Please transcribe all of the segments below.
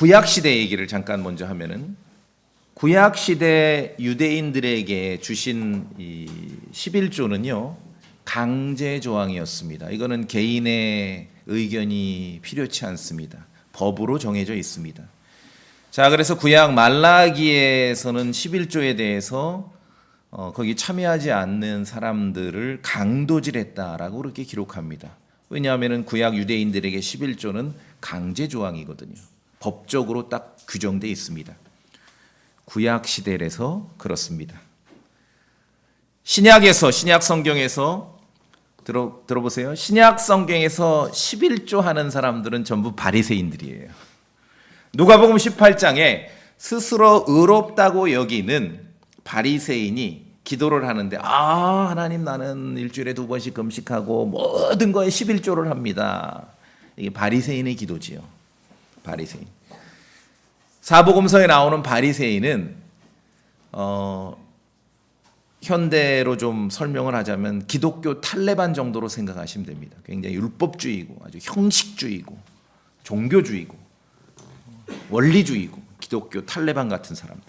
구약 시대 얘기를 잠깐 먼저 하면은, 구약 시대 유대인들에게 주신 이 11조는요 강제 조항이었습니다. 이거는 개인의 의견이 필요치 않습니다. 법으로 정해져 있습니다. 자, 그래서 구약 말라기에서는 11조에 대해서 거기 참여하지 않는 사람들을 강도질했다라고 그렇게 기록합니다. 왜냐하면 구약 유대인들에게 11조는 강제 조항이거든요. 법적으로 딱 규정되어 있습니다. 구약 시대에서 그렇습니다. 신약에서, 신약 성경에서 들어보세요. 신약 성경에서 11조 하는 사람들은 전부 바리새인들이에요. 누가복음 18장에 스스로 의롭다고 여기는 바리새인이 기도를 하는데, 하나님, 나는 일주일에 2번씩 금식하고 모든 거에 11조를 합니다. 이게 바리새인의 기도지요. 바리새인. 사복음서에 나오는 바리새인은 현대로 좀 설명을 하자면 기독교 탈레반 정도로 생각하시면 됩니다. 굉장히 율법주의고 아주 형식주의고 종교주의고 원리주의고 기독교 탈레반 같은 사람들.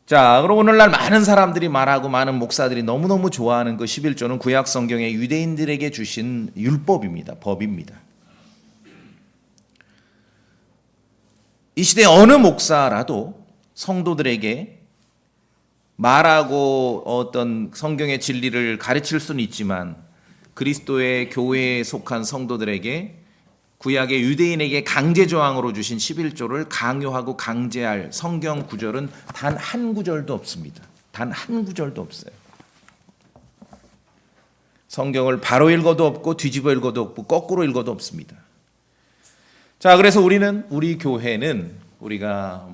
자, 그럼 오늘날 많은 사람들이 말하고 많은 목사들이 너무너무 좋아하는 그 11조는 구약 성경의 유대인들에게 주신 율법입니다. 법입니다. 이 시대 어느 목사라도 성도들에게 말하고 어떤 성경의 진리를 가르칠 수는 있지만 그리스도의 교회에 속한 성도들에게 구약의 유대인에게 강제 조항으로 주신 11조를 강요하고 강제할 성경 구절은 단 한 구절도 없습니다. 단 한 구절도 없어요. 성경을 바로 읽어도 없고 뒤집어 읽어도 없고 거꾸로 읽어도 없습니다. 자, 그래서 우리 교회는 우리가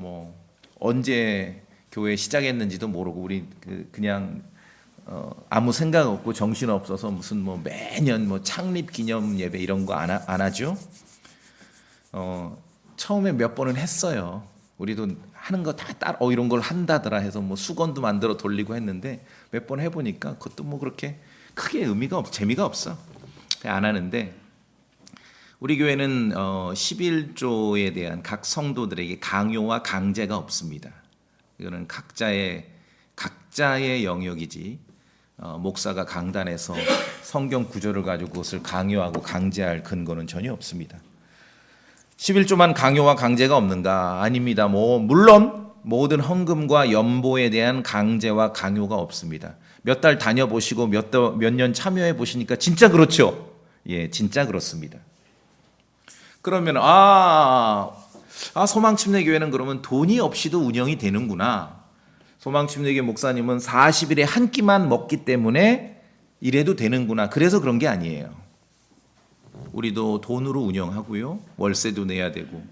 언제 교회 시작했는지도 모르고 우리 그냥 아무 생각 없고 정신 없어서 무슨 매년 창립 기념 예배 이런 거 안 하죠. 처음에 몇 번은 했어요. 우리도 하는 거 다 따라 이런 걸 한다더라 해서 수건도 만들어 돌리고 했는데 몇 번 해보니까 그것도 그렇게 크게 의미가 재미가 없어. 그냥 안 하는데, 우리 교회는 11조에 대한 각 성도들에게 강요와 강제가 없습니다. 이거는 각자의 영역이지 목사가 강단에서 성경 구절을 가지고 그것을 강요하고 강제할 근거는 전혀 없습니다. 11조만 강요와 강제가 없는가? 아닙니다. 물론 모든 헌금과 연보에 대한 강제와 강요가 없습니다. 몇 달 다녀보시고 몇 년 참여해 보시니까 진짜 그렇죠? 예, 진짜 그렇습니다. 그러면 소망침례교회는 그러면 돈이 없이도 운영이 되는구나. 소망침례교회 목사님은 40일에 한 끼만 먹기 때문에 이래도 되는구나. 그래서 그런 게 아니에요. 우리도 돈으로 운영하고요. 월세도 내야 되고.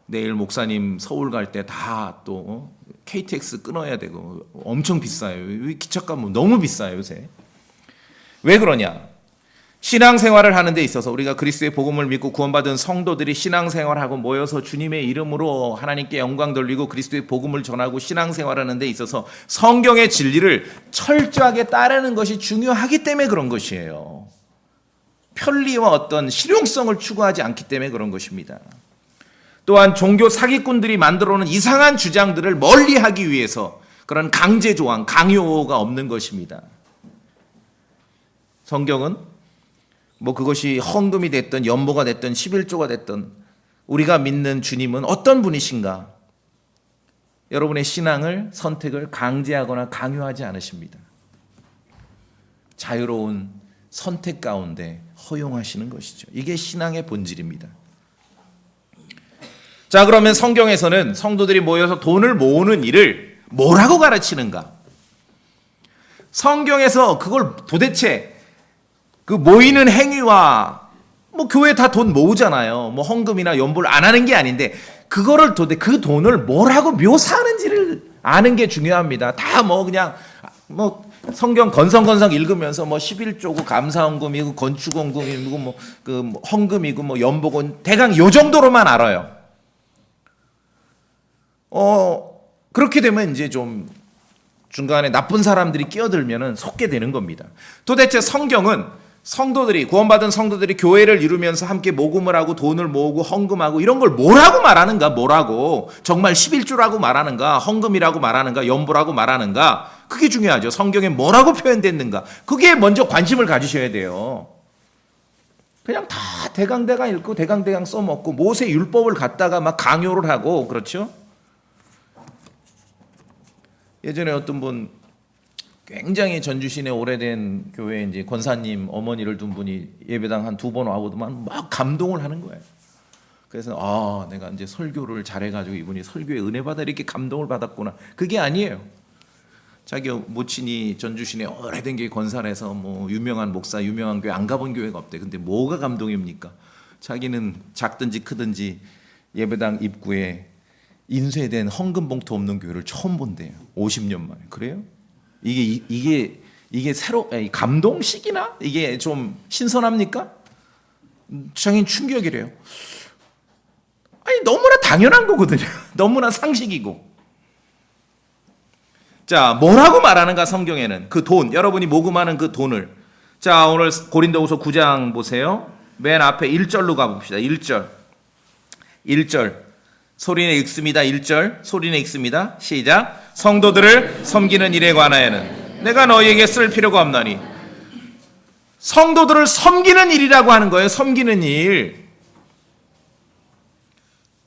내일 목사님 서울 갈 때 다 또 KTX 끊어야 되고 엄청 비싸요. 기차값 너무 비싸요, 요새. 왜 그러냐? 신앙생활을 하는 데 있어서 우리가 그리스도의 복음을 믿고 구원받은 성도들이 신앙생활하고 모여서 주님의 이름으로 하나님께 영광 돌리고 그리스도의 복음을 전하고 신앙생활하는 데 있어서 성경의 진리를 철저하게 따르는 것이 중요하기 때문에 그런 것이에요. 편리와 어떤 실용성을 추구하지 않기 때문에 그런 것입니다. 또한 종교 사기꾼들이 만들어놓은 이상한 주장들을 멀리하기 위해서 그런 강제 조항, 강요가 없는 것입니다. 성경은 그것이 헌금이 됐든 연보가 됐든 11조가 됐든 우리가 믿는 주님은 어떤 분이신가? 여러분의 신앙을 선택을 강제하거나 강요하지 않으십니다. 자유로운 선택 가운데 허용하시는 것이죠. 이게 신앙의 본질입니다. 자, 그러면 성경에서는 성도들이 모여서 돈을 모으는 일을 뭐라고 가르치는가? 성경에서 그걸 도대체 그 모이는 행위와 교회 다 돈 모으잖아요. 헌금이나 연보를 안 하는 게 아닌데 그거를 그 돈을 뭐라고 묘사하는지를 아는 게 중요합니다. 다 그냥 성경 건성건성 읽으면서 11조고 감사헌금이고 건축헌금이고 헌금이고 연보고 대강 요 정도로만 알아요. 그렇게 되면 이제 좀 중간에 나쁜 사람들이 끼어들면은 속게 되는 겁니다. 도대체 성경은 성도들이, 구원받은 성도들이 교회를 이루면서 함께 모금을 하고 돈을 모으고 헌금하고 이런 걸 뭐라고 말하는가? 뭐라고? 정말 11조라고 말하는가? 헌금이라고 말하는가? 연보라고 말하는가? 그게 중요하죠. 성경에 뭐라고 표현됐는가? 그게 먼저 관심을 가지셔야 돼요. 그냥 다 대강대강 읽고 대강대강 써먹고 모세 율법을 갖다가 막 강요를 하고, 그렇죠? 예전에 어떤 분 굉장히 전주시내 오래된 교회 이제 권사님 어머니를 둔 분이 예배당 한 2번 와보더만 막 감동을 하는 거예요. 그래서 내가 이제 설교를 잘해가지고 이분이 설교에 은혜 받아 이렇게 감동을 받았구나. 그게 아니에요. 자기 모친이 전주시내 오래된 교회 권사라서 뭐 유명한 목사, 유명한 교회 안 가본 교회가 없대. 근데 뭐가 감동입니까? 자기는 작든지 크든지 예배당 입구에 인쇄된 헌금 봉투 없는 교회를 처음 본대요. 50년 만에. 그래요? 이게 새로 감동식이나 이게 좀 신선합니까? 자기는 충격이래요. 아니 너무나 당연한 거거든요. 너무나 상식이고. 자, 뭐라고 말하는가 성경에는? 그 돈, 여러분이 모금하는 그 돈을. 자, 오늘 고린도후서 9장 보세요. 맨 앞에 1절로 가봅시다. 1절. 소리내 읽습니다. 1절 소리내 읽습니다. 시작. 성도들을 섬기는 일에 관하여는 내가 너희에게 쓸 필요가 없나니. 성도들을 섬기는 일이라고 하는 거예요. 섬기는 일.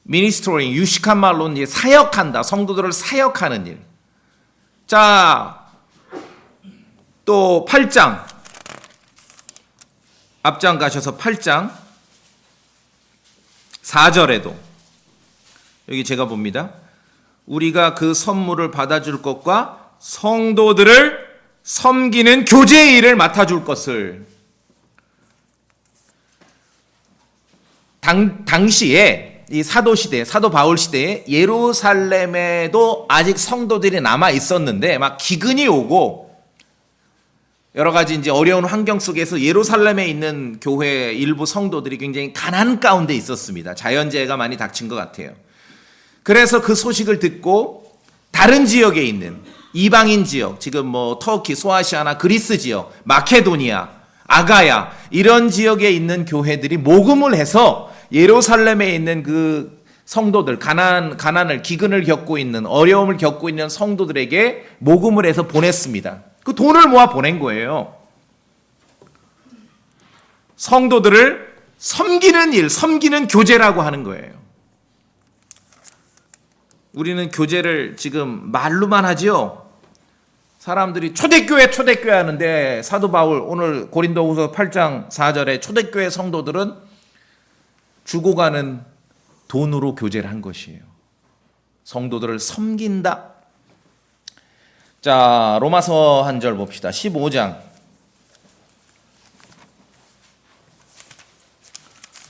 미니스트로잉, 유식한 말로는 이제 사역한다. 성도들을 사역하는 일. 자, 또 8장. 앞장 가셔서 8장 4절에도 여기 제가 봅니다. 우리가 그 선물을 받아줄 것과 성도들을 섬기는 교제의 일을 맡아줄 것을. 당시에 이 사도 시대, 사도 바울 시대에 예루살렘에도 아직 성도들이 남아 있었는데 막 기근이 오고 여러 가지 이제 어려운 환경 속에서 예루살렘에 있는 교회 일부 성도들이 굉장히 가난 가운데 있었습니다. 자연재해가 많이 닥친 것 같아요. 그래서 그 소식을 듣고 다른 지역에 있는 이방인 지역, 지금 뭐 터키, 소아시아나 그리스 지역, 마케도니아, 아가야 이런 지역에 있는 교회들이 모금을 해서 예루살렘에 있는 그 성도들, 가난을, 기근을 겪고 있는, 어려움을 겪고 있는 성도들에게 모금을 해서 보냈습니다. 그 돈을 모아 보낸 거예요. 성도들을 섬기는 일, 섬기는 교제라고 하는 거예요. 우리는 교제를 지금 말로만 하지요. 사람들이 초대교회 하는데 사도 바울 오늘 고린도후서 8장 4절에 초대교회 성도들은 주고 가는 돈으로 교제를 한 것이에요. 성도들을 섬긴다. 자, 로마서 한 절 봅시다. 15장.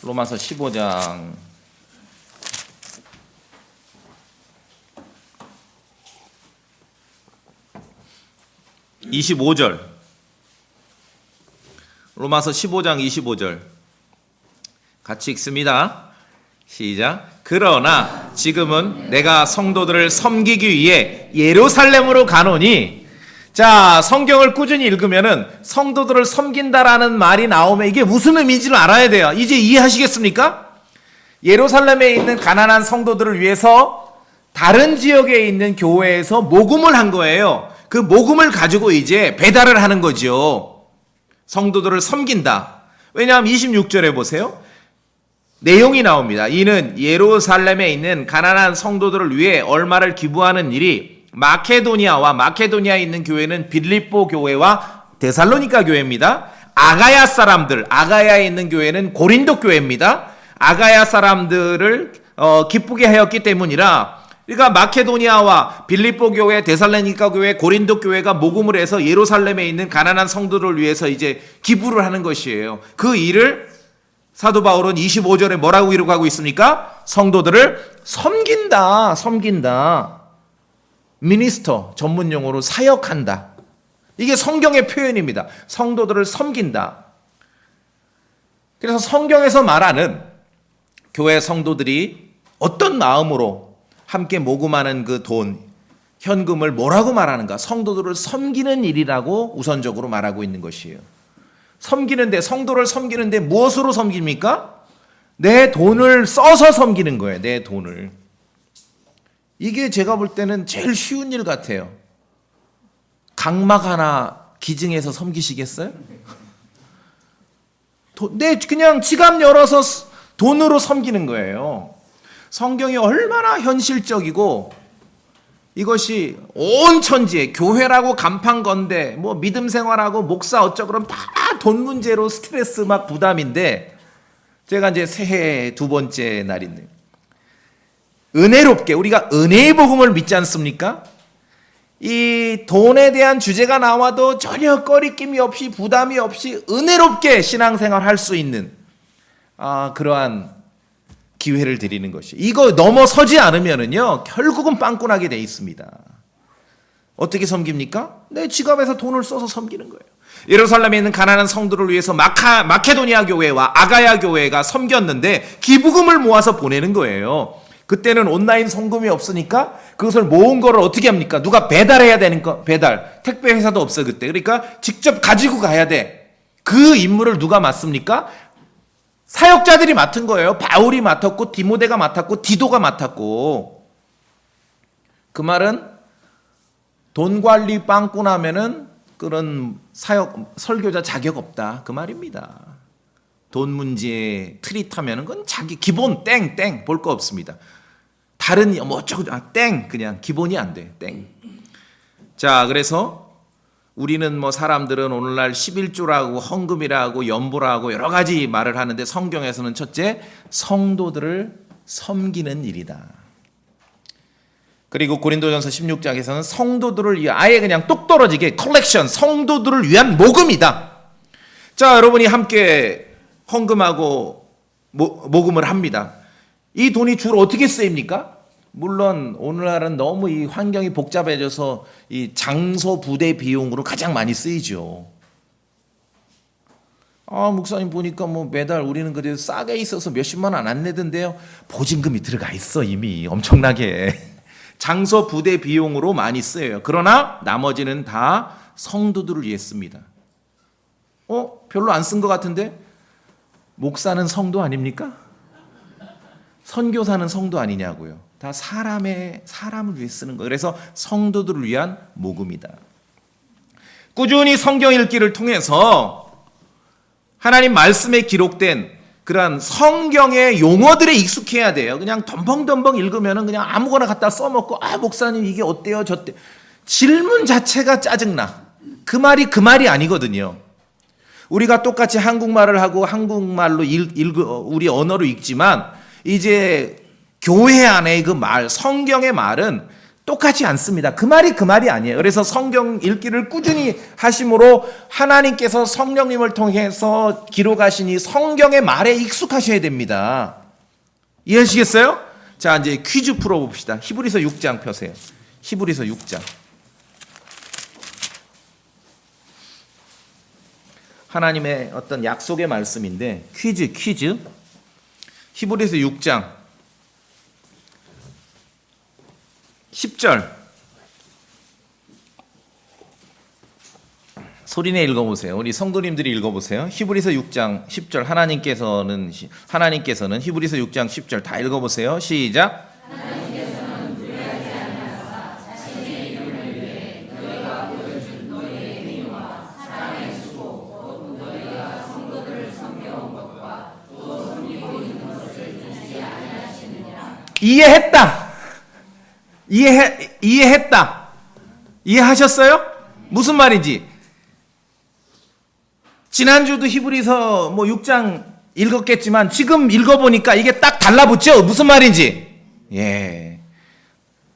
로마서 15장 25절. 로마서 15장 25절. 같이 읽습니다. 시작. 그러나 지금은 내가 성도들을 섬기기 위해 예루살렘으로 가노니. 자, 성경을 꾸준히 읽으면은 성도들을 섬긴다라는 말이 나오면 이게 무슨 의미인지를 알아야 돼요. 이제 이해하시겠습니까? 예루살렘에 있는 가난한 성도들을 위해서 다른 지역에 있는 교회에서 모금을 한 거예요. 그 모금을 가지고 이제 배달을 하는 거죠. 성도들을 섬긴다. 왜냐하면 26절에 보세요. 내용이 나옵니다. 이는 예루살렘에 있는 가난한 성도들을 위해 얼마를 기부하는 일이 마케도니아와 마케도니아에 있는 교회는 빌립보 교회와 데살로니가 교회입니다. 아가야 사람들, 아가야에 있는 교회는 고린도 교회입니다. 아가야 사람들을 기쁘게 하였기 때문이라. 그러니까 마케도니아와 빌립보 교회, 데살로니가 교회, 고린도 교회가 모금을 해서 예루살렘에 있는 가난한 성도를 위해서 이제 기부를 하는 것이에요. 그 일을 사도 바울은 25절에 뭐라고 기록하고 있습니까? 성도들을 섬긴다. 미니스터, 전문 용어로 사역한다. 이게 성경의 표현입니다. 성도들을 섬긴다. 그래서 성경에서 말하는 교회 성도들이 어떤 마음으로 함께 모금하는 그 돈, 현금을 뭐라고 말하는가? 성도들을 섬기는 일이라고 우선적으로 말하고 있는 것이에요. 섬기는데, 성도를 섬기는데 무엇으로 섬깁니까? 내 돈을 써서 섬기는 거예요. 내 돈을. 이게 제가 볼 때는 제일 쉬운 일 같아요. 각막 하나 기증해서 섬기시겠어요? 그냥 지갑 열어서 돈으로 섬기는 거예요. 성경이 얼마나 현실적이고 이것이 온 천지에 교회라고 간판 건데 뭐 믿음 생활하고 목사 어쩌고 그러면 다 돈 문제로 스트레스 막 부담인데, 제가 이제 새해 두 번째 날인데 은혜롭게 우리가 은혜의 복음을 믿지 않습니까? 이 돈에 대한 주제가 나와도 전혀 꺼리낌이 없이 부담이 없이 은혜롭게 신앙생활 할 수 있는 그러한 기회를 드리는 것이, 이거 넘어서지 않으면은요 결국은 빵꾸나게 돼 있습니다. 어떻게 섬깁니까? 내 지갑에서 돈을 써서 섬기는 거예요. 예루살렘에 있는 가난한 성도를 위해서 마케도니아 교회와 아가야 교회가 섬겼는데 기부금을 모아서 보내는 거예요. 그때는 온라인 송금이 없으니까 그것을 모은 거를 어떻게 합니까? 누가 배달해야 되는 거, 배달. 택배 회사도 없어요, 그때. 그러니까 직접 가지고 가야 돼. 그 임무를 누가 맡습니까? 사역자들이 맡은 거예요. 바울이 맡았고, 디모데가 맡았고, 디도가 맡았고. 그 말은 돈 관리 빵꾸 나면은 그런 설교자 자격 없다. 그 말입니다. 돈 문제에 틀이 타면은 그건 자기 기본 땡 볼 거 없습니다. 다른 뭐 어쩌고 땡 그냥 기본이 안 돼. 땡. 자, 그래서 우리는 뭐 사람들은 오늘날 11조라고 헌금이라고 연보라고 여러 가지 말을 하는데, 성경에서는 첫째 성도들을 섬기는 일이다. 그리고 고린도전서 16장에서는 성도들을 위해 아예 그냥 똑 떨어지게 컬렉션, 성도들을 위한 모금이다. 자, 여러분이 함께 헌금하고 모금을 합니다. 이 돈이 주로 어떻게 쓰입니까? 물론 오늘날은 너무 이 환경이 복잡해져서 이 장소 부대 비용으로 가장 많이 쓰이죠. 목사님 보니까 뭐 매달 우리는 그래도 싸게 있어서 몇십만 원 안 내던데요. 보증금이 들어가 있어 이미 엄청나게. 장소 부대 비용으로 많이 쓰여요. 그러나 나머지는 다 성도들을 위해 씁니다. 별로 안 쓴 것 같은데? 목사는 성도 아닙니까? 선교사는 성도 아니냐고요. 다 사람을 위해 쓰는 거예요. 그래서 성도들을 위한 모금이다. 꾸준히 성경 읽기를 통해서 하나님 말씀에 기록된 그러한 성경의 용어들에 익숙해야 돼요. 그냥 덤벙덤벙 읽으면 그냥 아무거나 갖다 써먹고 목사님 이게 어때요? 저때 질문 자체가 짜증나. 그 말이 아니거든요. 우리가 똑같이 한국말을 하고 한국말로 우리 언어로 읽지만 이제 교회 안에 그 말, 성경의 말은 똑같지 않습니다. 그 말이 아니에요. 그래서 성경 읽기를 꾸준히 하심으로 하나님께서 성령님을 통해서 기록하신 이 성경의 말에 익숙하셔야 됩니다. 이해하시겠어요? 자, 이제 퀴즈 풀어봅시다. 히브리서 6장 펴세요. 히브리서 6장. 하나님의 어떤 약속의 말씀인데 퀴즈. 히브리서 6장 10절 소리내 읽어보세요. 우리 성도님들이 읽어보세요. 히브리서 6장 10절 하나님께서는 히브리서 6장 10절 다 읽어보세요. 시작. 하나님께서는 불의하지 않으사 자신의 이름을 위해 너희가 보여준 너희의 행위와 사랑의 수고 곧 너희가 성도들을 섬겨온 것과 또 섬기고 있는 것을 두지 아니하시느니라. 이해했다. 이해하셨어요? 무슨 말인지. 지난주도 히브리서 6장 읽었겠지만 지금 읽어보니까 이게 딱 달라붙죠? 무슨 말인지. 예.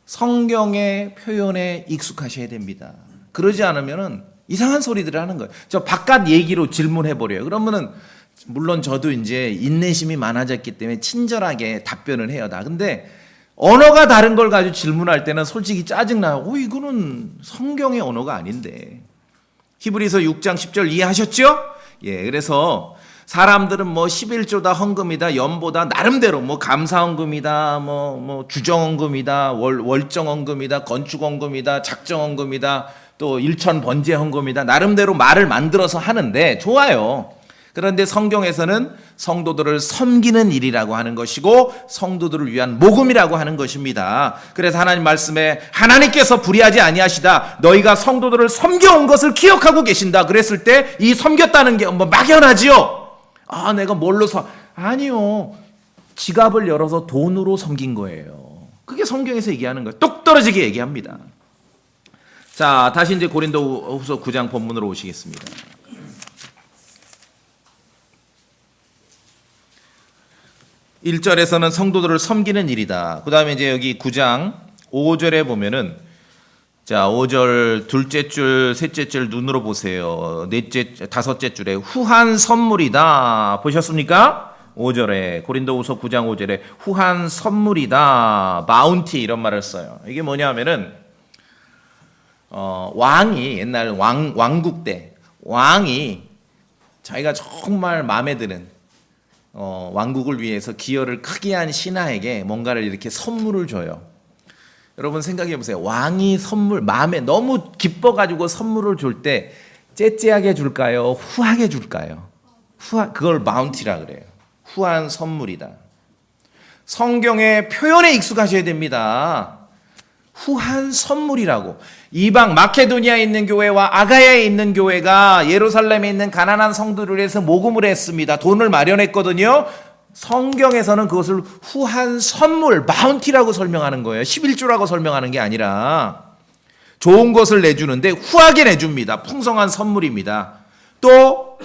성경의 표현에 익숙하셔야 됩니다. 그러지 않으면은 이상한 소리들을 하는 거예요. 저 바깥 얘기로 질문해버려요. 그러면은 물론 저도 이제 인내심이 많아졌기 때문에 친절하게 답변을 해요. 근데 언어가 다른 걸 가지고 질문할 때는 솔직히 짜증나요. 이거는 성경의 언어가 아닌데. 히브리서 6장 10절 이해하셨죠? 예, 그래서 사람들은 11조다 헌금이다 연보다 나름대로 감사헌금이다 주정헌금이다 월정헌금이다 건축헌금이다 작정헌금이다 또 일천 번제 헌금이다. 나름대로 말을 만들어서 하는데 좋아요. 그런데 성경에서는 성도들을 섬기는 일이라고 하는 것이고 성도들을 위한 모금이라고 하는 것입니다. 그래서 하나님 말씀에 하나님께서 불의하지 아니하시다. 너희가 성도들을 섬겨온 것을 기억하고 계신다. 그랬을 때 이 섬겼다는 게 뭐 막연하지요. 아, 내가 뭘로 아니요. 지갑을 열어서 돈으로 섬긴 거예요. 그게 성경에서 얘기하는 거예요. 똑 떨어지게 얘기합니다. 자, 다시 이제 고린도후서 9장 본문으로 오시겠습니다. 1절에서는 성도들을 섬기는 일이다. 그 다음에 이제 여기 9장 5절에 보면은, 자, 5절 둘째 줄, 셋째 줄 눈으로 보세요. 넷째, 다섯째 줄에 후한 선물이다. 보셨습니까? 5절에, 고린도후서 9장 5절에 후한 선물이다. 마운티 이런 말을 써요. 이게 뭐냐 하면은, 왕이, 옛날 왕국 때, 왕이 자기가 정말 마음에 드는 왕국을 위해서 기여를 크게 한 신하에게 뭔가를 이렇게 선물을 줘요. 여러분 생각해 보세요. 왕이 선물, 마음에 너무 기뻐가지고 선물을 줄 때 째째하게 줄까요? 후하게 줄까요? 그걸 마운티라 그래요. 후한 선물이다. 성경의 표현에 익숙하셔야 됩니다. 후한 선물이라고. 이방 마케도니아에 있는 교회와 아가야에 있는 교회가 예루살렘에 있는 가난한 성도들을 위해서 모금을 했습니다. 돈을 마련했거든요. 성경에서는 그것을 후한 선물, 마운티라고 설명하는 거예요. 11조라고 설명하는 게 아니라 좋은 것을 내주는데 후하게 내줍니다. 풍성한 선물입니다. 또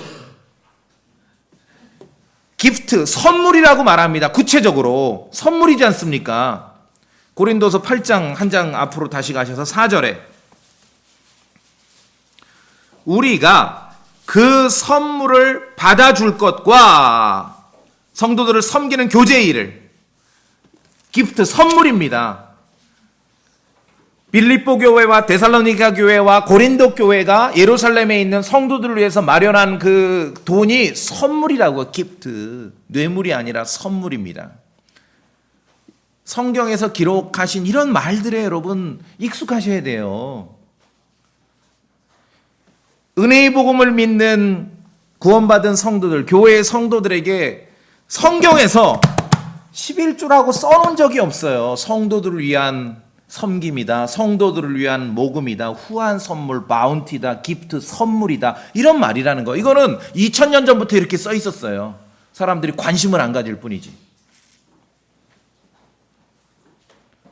기프트, 선물이라고 말합니다. 구체적으로 선물이지 않습니까? 고린도서 8장 한 장 앞으로 다시 가셔서 4절에 우리가 그 선물을 받아줄 것과 성도들을 섬기는 교제의 일을, 기프트, 선물입니다. 빌립보 교회와 데살로니가 교회와 고린도 교회가 예루살렘에 있는 성도들을 위해서 마련한 그 돈이 선물이라고. 기프트, 뇌물이 아니라 선물입니다. 성경에서 기록하신 이런 말들에 여러분 익숙하셔야 돼요. 은혜의 복음을 믿는 구원받은 성도들, 교회의 성도들에게 성경에서 11조라고 써놓은 적이 없어요. 성도들을 위한 섬김이다, 성도들을 위한 모금이다, 후한 선물, 바운티다, 기프트, 선물이다, 이런 말이라는 거. 이거는 2000년 전부터 이렇게 써 있었어요. 사람들이 관심을 안 가질 뿐이지.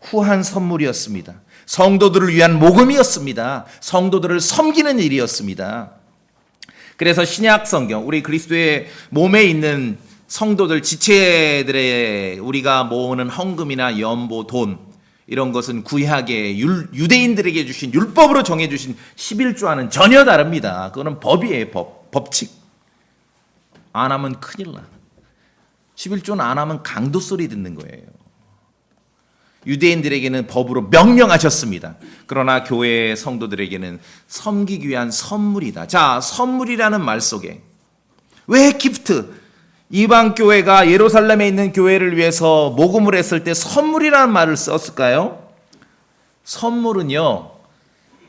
후한 선물이었습니다. 성도들을 위한 모금이었습니다. 성도들을 섬기는 일이었습니다. 그래서 신약 성경, 우리 그리스도의 몸에 있는 성도들, 지체들의 우리가 모으는 헌금이나 연보, 돈, 이런 것은 구약의 유대인들에게 주신 율법으로 정해주신 11조와는 전혀 다릅니다. 그거는 법이에요. 법칙. 안 하면 큰일 나. 11조는 안 하면 강도 소리 듣는 거예요. 유대인들에게는 법으로 명령하셨습니다. 그러나 교회의 성도들에게는 섬기기 위한 선물이다. 자, 선물이라는 말 속에 왜 기프트, 이방 교회가 예루살렘에 있는 교회를 위해서 모금을 했을 때 선물이라는 말을 썼을까요? 선물은요,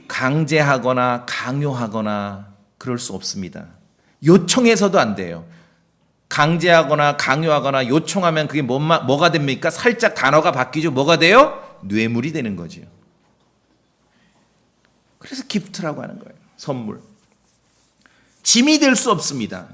강제하거나 강요하거나 그럴 수 없습니다. 요청해서도 안 돼요. 강제하거나 강요하거나 요청하면 그게 뭐가 됩니까? 살짝 단어가 바뀌죠. 뭐가 돼요? 뇌물이 되는 거죠. 그래서 기프트라고 하는 거예요. 선물. 짐이 될 수 없습니다.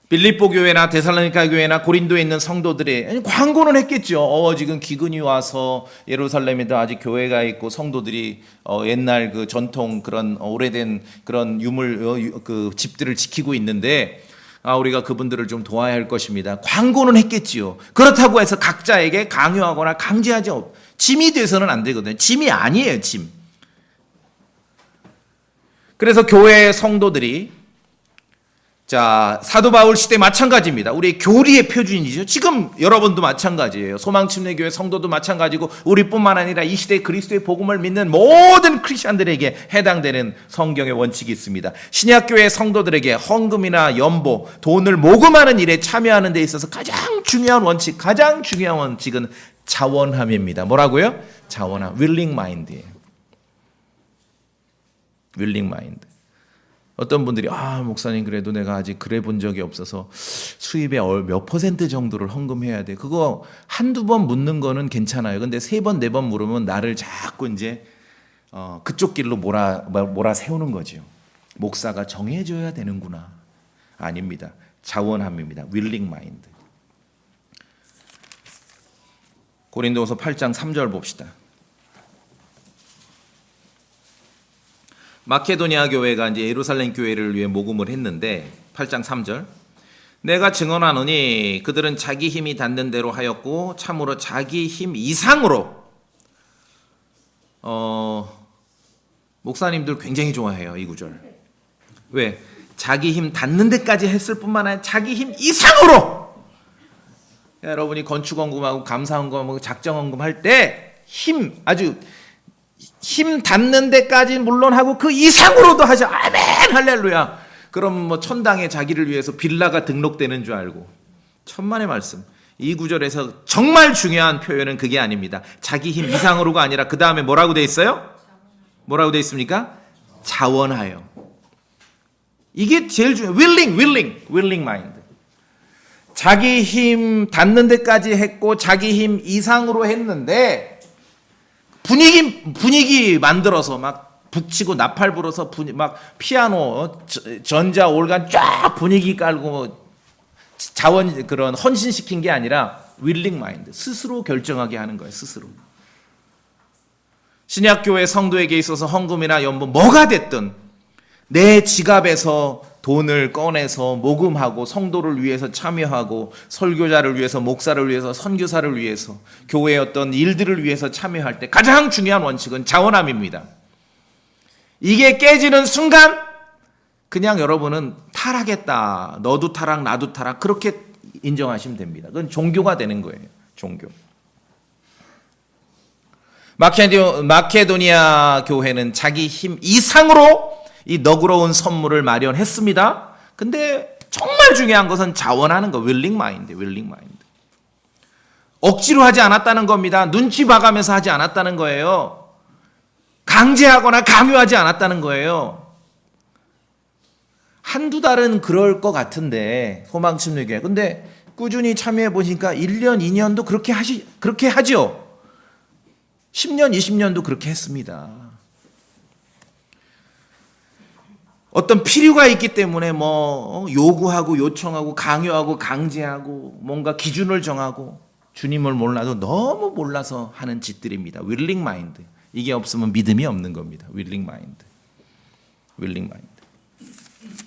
빌립보 교회나 데살로니가 교회나 고린도에 있는 성도들이 광고는 했겠죠. 지금 기근이 와서 예루살렘에도 아직 교회가 있고 성도들이 옛날 그 전통 그런 오래된 그런 유물 그 집들을 지키고 있는데 우리가 그분들을 좀 도와야 할 것입니다. 광고는 했겠지요. 그렇다고 해서 각자에게 강요하거나 강제하지 짐이 돼서는 안 되거든요. 짐이 아니에요, 짐. 그래서 교회 성도들이, 자, 사도 바울 시대 마찬가지입니다. 우리 교리의 표준이죠. 지금 여러분도 마찬가지예요. 소망침례교회 성도도 마찬가지고 우리뿐만 아니라 이 시대 그리스도의 복음을 믿는 모든 크리스천들에게 해당되는 성경의 원칙이 있습니다. 신약교회 성도들에게 헌금이나 연보, 돈을 모금하는 일에 참여하는 데 있어서 가장 중요한 원칙은 자원함입니다. 뭐라고요? 자원함, willing mind이에요. 윌링 마인드. 어떤 분들이 목사님 그래도 내가 아직 그래 본 적이 없어서 수입의 몇 퍼센트 정도를 헌금해야 돼. 그거 한두 번 묻는 거는 괜찮아요. 근데 세 번, 네 번 물으면 나를 자꾸 이제 그쪽 길로 몰아 세우는 거죠. 목사가 정해줘야 되는구나. 아닙니다. 자원함입니다. 윌링 마인드. 고린도후서 8장 3절 봅시다. 마케도니아 교회가 이제 예루살렘 교회를 위해 모금을 했는데 8장 3절 내가 증언하노니 그들은 자기 힘이 닿는 대로 하였고 참으로 자기 힘 이상으로 목사님들 굉장히 좋아해요 이 구절. 왜? 자기 힘 닿는 데까지 했을 뿐만 아니라 자기 힘 이상으로. 여러분이 건축헌금하고 감사헌금하고 작정헌금 할 때 아주 힘 닿는 데까지 물론 하고 그 이상으로도 하죠. 아멘 할렐루야. 그럼 뭐 천당에 자기를 위해서 빌라가 등록되는 줄 알고. 천만의 말씀. 이 구절에서 정말 중요한 표현은 그게 아닙니다. 자기 힘 이상으로가 아니라 그 다음에 뭐라고 돼 있어요? 뭐라고 돼 있습니까? 자원하여. 이게 제일 중요해요. willing mind. 자기 힘 닿는 데까지 했고 자기 힘 이상으로 했는데 분위기 만들어서 막 북치고 나팔 불어서 막 피아노 전자 올간 쫙 분위기 깔고 그런 헌신시킨 게 아니라 willing mind. 스스로 결정하게 하는 거예요. 스스로. 신약교회 성도에게 있어서 헌금이나 연금 뭐가 됐든 내 지갑에서 돈을 꺼내서 모금하고 성도를 위해서 참여하고 설교자를 위해서 목사를 위해서 선교사를 위해서 교회의 어떤 일들을 위해서 참여할 때 가장 중요한 원칙은 자원함입니다. 이게 깨지는 순간 그냥 여러분은 타락했다. 너도 타락 나도 타락 그렇게 인정하시면 됩니다. 그건 종교가 되는 거예요. 종교. 마케도니아 교회는 자기 힘 이상으로 이 너그러운 선물을 마련했습니다. 근데 정말 중요한 것은 자원하는 거. willing mind. 억지로 하지 않았다는 겁니다. 눈치 봐가면서 하지 않았다는 거예요. 강제하거나 강요하지 않았다는 거예요. 한두 달은 그럴 것 같은데 소망침례교회. 근데 꾸준히 참여해 보니까 1년, 2년도 그렇게 하죠. 10년, 20년도 그렇게 했습니다. 어떤 필요가 있기 때문에 요구하고 요청하고 강요하고 강제하고 뭔가 기준을 정하고 주님을 몰라도 너무 몰라서 하는 짓들입니다. willing mind. 이게 없으면 믿음이 없는 겁니다. willing mind.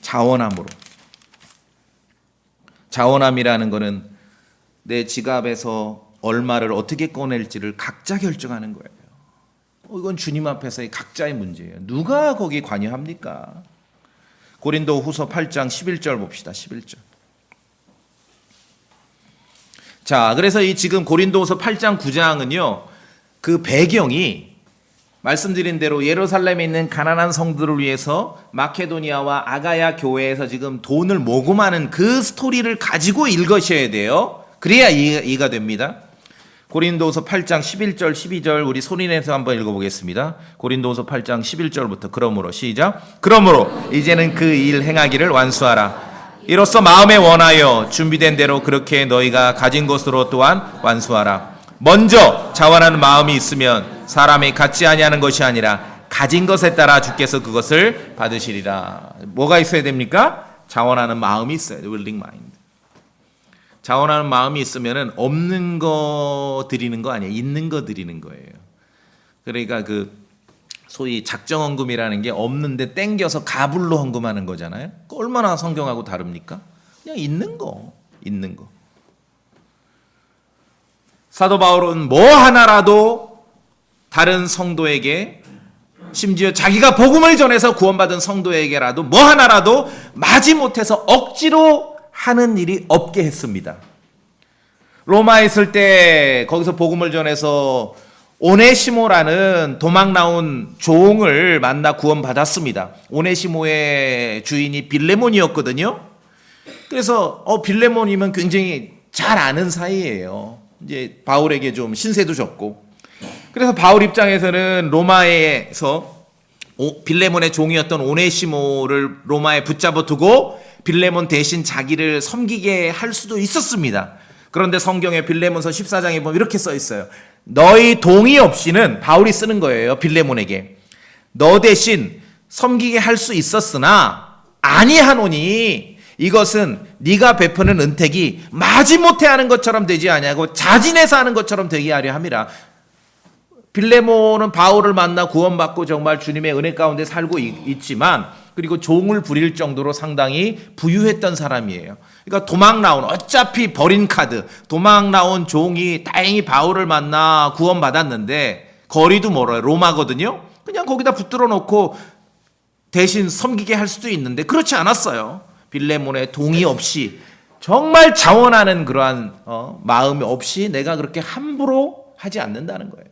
자원함으로. 자원함이라는 거는 내 지갑에서 얼마를 어떻게 꺼낼지를 각자 결정하는 거예요. 이건 주님 앞에서의 각자의 문제예요. 누가 거기 관여합니까? 고린도후서 8장 11절 봅시다. 11절. 자, 그래서 이 지금 고린도후서 8장 9장은요. 그 배경이 말씀드린 대로 예루살렘에 있는 가난한 성도들을 위해서 마케도니아와 아가야 교회에서 지금 돈을 모금하는 그 스토리를 가지고 읽으셔야 돼요. 그래야 이해가 됩니다. 고린도후서 8장 11절 12절 우리 소리내서 한번 읽어보겠습니다. 고린도후서 8장 11절부터 그러므로 시작. 그러므로 이제는 그 일 행하기를 완수하라. 이로써 마음에 원하여 준비된 대로 그렇게 너희가 가진 것으로 또한 완수하라. 먼저 자원하는 마음이 있으면 사람이 갖지 아니하는 것이 아니라 가진 것에 따라 주께서 그것을 받으시리라. 뭐가 있어야 됩니까? 자원하는 마음이 있어야 돼요. willing mind. 자원하는 마음이 있으면은 없는 거 드리는 거 아니에요. 있는 거 드리는 거예요. 그러니까 그 소위 작정헌금이라는 게 없는데 땡겨서 가불로 헌금하는 거잖아요. 얼마나 성경하고 다릅니까? 그냥 있는 거. 사도 바울은 뭐 하나라도 다른 성도에게 심지어 자기가 복음을 전해서 구원받은 성도에게라도 뭐 하나라도 마지못해서 억지로 하는 일이 없게 했습니다. 로마에 있을 때 거기서 복음을 전해서 오네시모라는 도망 나온 종을 만나 구원받았습니다. 오네시모의 주인이 빌레몬이었거든요. 그래서 빌레몬이면 굉장히 잘 아는 사이예요. 이제 바울에게 좀 신세도 졌고. 그래서 바울 입장에서는 로마에서 빌레몬의 종이었던 오네시모를 로마에 붙잡아 두고 빌레몬 대신 자기를 섬기게 할 수도 있었습니다. 그런데 성경에 빌레몬서 14장에 보면 이렇게 써 있어요. 너희 동의 없이는, 바울이 쓰는 거예요, 빌레몬에게. 너 대신 섬기게 할 수 있었으나 아니하노니 이것은 네가 베푸는 은택이 마지못해 하는 것처럼 되지 아니하고 자진해서 하는 것처럼 되게 하려 함이라. 빌레몬은 바울을 만나 구원받고 정말 주님의 은혜 가운데 살고 있지만, 그리고 종을 부릴 정도로 상당히 부유했던 사람이에요. 그러니까 도망 나온, 어차피 버린 카드, 도망 나온 종이 다행히 바울을 만나 구원받았는데, 거리도 멀어요. 로마거든요. 그냥 거기다 붙들어 놓고 대신 섬기게 할 수도 있는데 그렇지 않았어요. 빌레몬의 동의 없이, 정말 자원하는 그러한 마음 없이 내가 그렇게 함부로 하지 않는다는 거예요.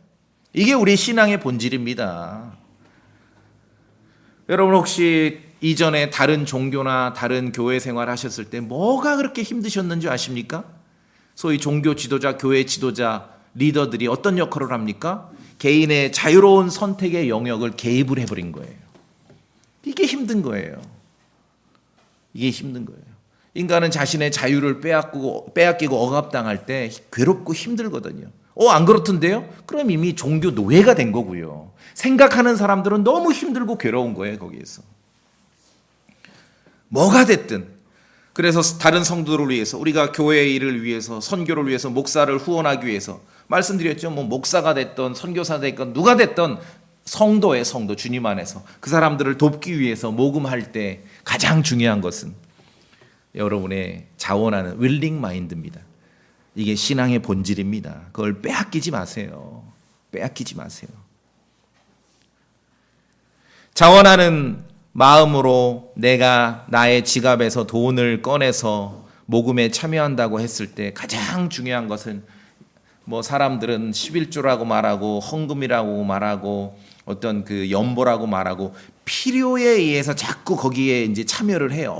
이게 우리 신앙의 본질입니다. 여러분 혹시 이전에 다른 종교나 다른 교회 생활 하셨을 때 뭐가 그렇게 힘드셨는지 아십니까? 소위 종교 지도자, 교회 지도자, 리더들이 어떤 역할을 합니까? 개인의 자유로운 선택의 영역을 개입을 해버린 거예요. 이게 힘든 거예요. 이게 힘든 거예요. 인간은 자신의 자유를 빼앗기고 억압당할 때 괴롭고 힘들거든요. 안 그렇던데요? 그럼 이미 종교 노예가 된 거고요. 생각하는 사람들은 너무 힘들고 괴로운 거예요, 거기에서. 뭐가 됐든. 그래서 다른 성도들을 위해서, 우리가 교회의 일을 위해서, 선교를 위해서, 목사를 후원하기 위해서, 말씀드렸죠. 목사가 됐던, 선교사가 됐건, 누가 됐던 성도의 성도, 주님 안에서 그 사람들을 돕기 위해서 모금할 때 가장 중요한 것은 여러분의 자원하는 윌링 마인드입니다. 이게 신앙의 본질입니다. 그걸 빼앗기지 마세요. 빼앗기지 마세요. 자원하는 마음으로 내가 나의 지갑에서 돈을 꺼내서 모금에 참여한다고 했을 때 가장 중요한 것은, 사람들은 11조라고 말하고 헌금이라고 말하고 어떤 그 연보라고 말하고 필요에 의해서 자꾸 거기에 이제 참여를 해요.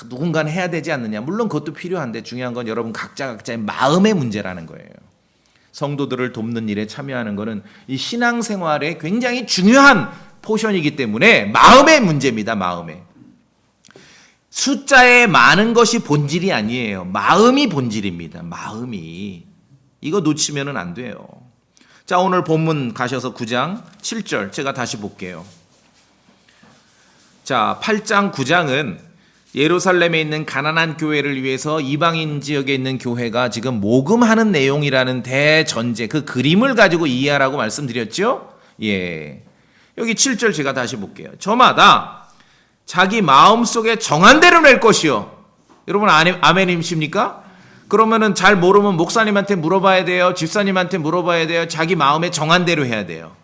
누군가는 해야 되지 않느냐. 물론 그것도 필요한데 중요한 건 여러분 각자의 마음의 문제라는 거예요. 성도들을 돕는 일에 참여하는 것은 이 신앙생활의 굉장히 중요한 포션이기 때문에 마음의 문제입니다. 마음에. 숫자에 많은 것이 본질이 아니에요. 마음이 본질입니다. 마음이. 이거 놓치면 안 돼요. 자, 오늘 본문 가셔서 9장 7절 제가 다시 볼게요. 자, 8장 9장은 예루살렘에 있는 가난한 교회를 위해서 이방인 지역에 있는 교회가 지금 모금하는 내용이라는 대전제, 그 그림을 가지고 이해하라고 말씀드렸죠? 예. 여기 7절 제가 다시 볼게요. 저마다 자기 마음속에 정한 대로 낼 것이요. 여러분 아멘이십니까? 그러면은 잘 모르면 목사님한테 물어봐야 돼요. 집사님한테 물어봐야 돼요. 자기 마음에 정한 대로 해야 돼요.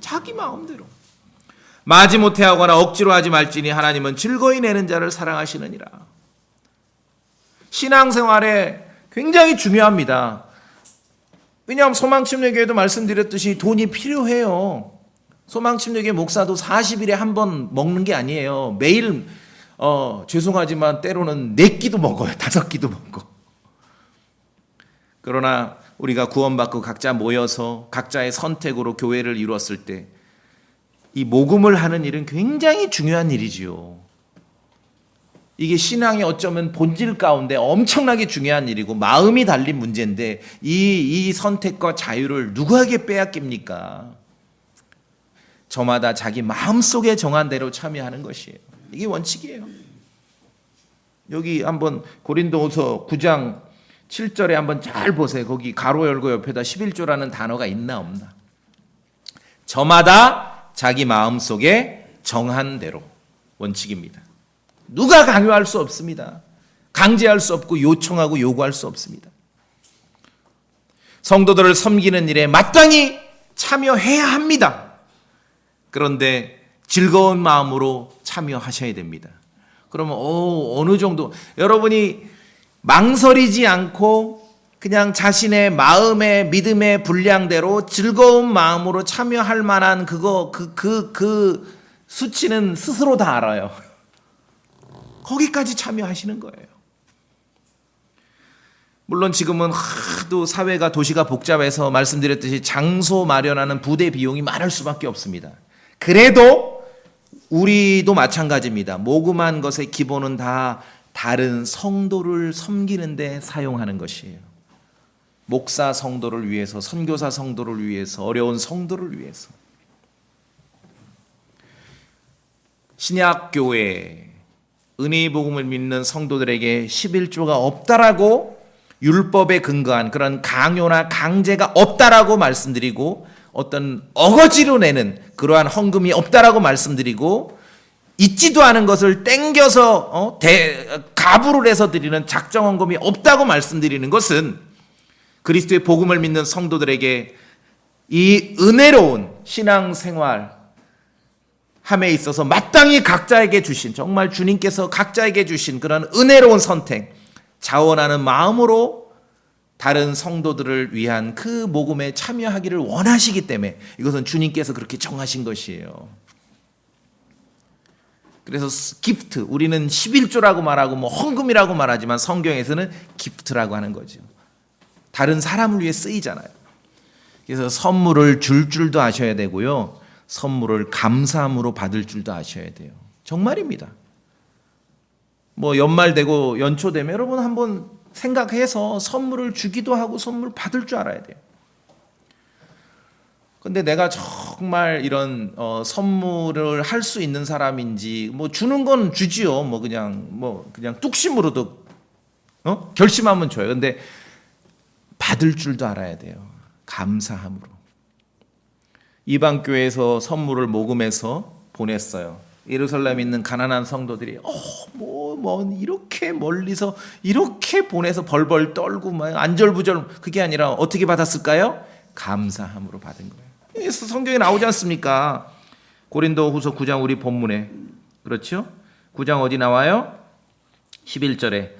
자기 마음대로. 마지못해 하거나 억지로 하지 말지니 하나님은 즐거이 내는 자를 사랑하시느니라. 신앙생활에 굉장히 중요합니다. 왜냐하면 소망침례교회도 말씀드렸듯이 돈이 필요해요. 소망침례교회 목사도 40일에 한 번 먹는 게 아니에요. 매일 죄송하지만 때로는 4끼도 먹어요. 5끼도 먹고. 그러나 우리가 구원받고 각자 모여서 각자의 선택으로 교회를 이루었을 때 이 모금을 하는 일은 굉장히 중요한 일이지요. 이게 신앙의 어쩌면 본질 가운데 엄청나게 중요한 일이고 마음이 달린 문제인데 이 선택과 자유를 누구에게 빼앗깁니까? 저마다 자기 마음속에 정한 대로 참여하는 것이에요. 이게 원칙이에요. 여기 한번 고린도후서 9장 7절에 한번 잘 보세요. 거기 가로 열고 옆에다 11조라는 단어가 있나 없나. 저마다 자기 마음속에 정한 대로, 원칙입니다. 누가 강요할 수 없습니다. 강제할 수 없고 요청하고 요구할 수 없습니다. 성도들을 섬기는 일에 마땅히 참여해야 합니다. 그런데 즐거운 마음으로 참여하셔야 됩니다. 그러면 어느 정도 여러분이 망설이지 않고 그냥 자신의 마음의 믿음의 분량대로 즐거운 마음으로 참여할 만한 그 수치는 스스로 다 알아요. 거기까지 참여하시는 거예요. 물론 지금은 하도 사회가 도시가 복잡해서 말씀드렸듯이 장소 마련하는 부대 비용이 많을 수밖에 없습니다. 그래도 우리도 마찬가지입니다. 모금한 것의 기본은 다 다른 성도를 섬기는 데 사용하는 것이에요. 목사 성도를 위해서, 선교사 성도를 위해서, 어려운 성도를 위해서. 신약교회 은혜의 복음을 믿는 성도들에게 11조가 없다라고 율법에 근거한 그런 강요나 강제가 없다라고 말씀드리고, 어떤 어거지로 내는 그러한 헌금이 없다라고 말씀드리고, 있지도 않은 것을 땡겨서 가부를 해서 드리는 작정 헌금이 없다고 말씀드리는 것은 그리스도의 복음을 믿는 성도들에게 이 은혜로운 신앙생활 함에 있어서 마땅히 각자에게 주신, 정말 주님께서 각자에게 주신 그런 은혜로운 선택, 자원하는 마음으로 다른 성도들을 위한 그 모금에 참여하기를 원하시기 때문에 이것은 주님께서 그렇게 정하신 것이에요. 그래서 기프트, 우리는 11조라고 말하고 뭐 헌금이라고 말하지만 성경에서는 기프트라고 하는 거죠. 다른 사람을 위해 쓰이잖아요. 그래서 선물을 줄 줄도 아셔야 되고요, 선물을 감사함으로 받을 줄도 아셔야 돼요. 정말입니다. 뭐 연말 되고 연초 되면 여러분 한번 생각해서 선물을 주기도 하고 선물 받을 줄 알아야 돼요. 근데 내가 정말 이런 선물을 할 수 있는 사람인지, 뭐 주는 건 주지요. 뭐 그냥 뚝심으로도 결심하면 줘요. 근데 받을 줄도 알아야 돼요. 감사함으로. 이방 교회에서 선물을 모금해서 보냈어요. 예루살렘에 있는 가난한 성도들이 이렇게 멀리서 이렇게 보내서 벌벌 떨고 막 안절부절, 그게 아니라 어떻게 받았을까요? 감사함으로 받은 거예요. 그래서 성경에 나오지 않습니까? 고린도후서 9장 우리 본문에, 그렇죠? 9장 어디 나와요? 11절에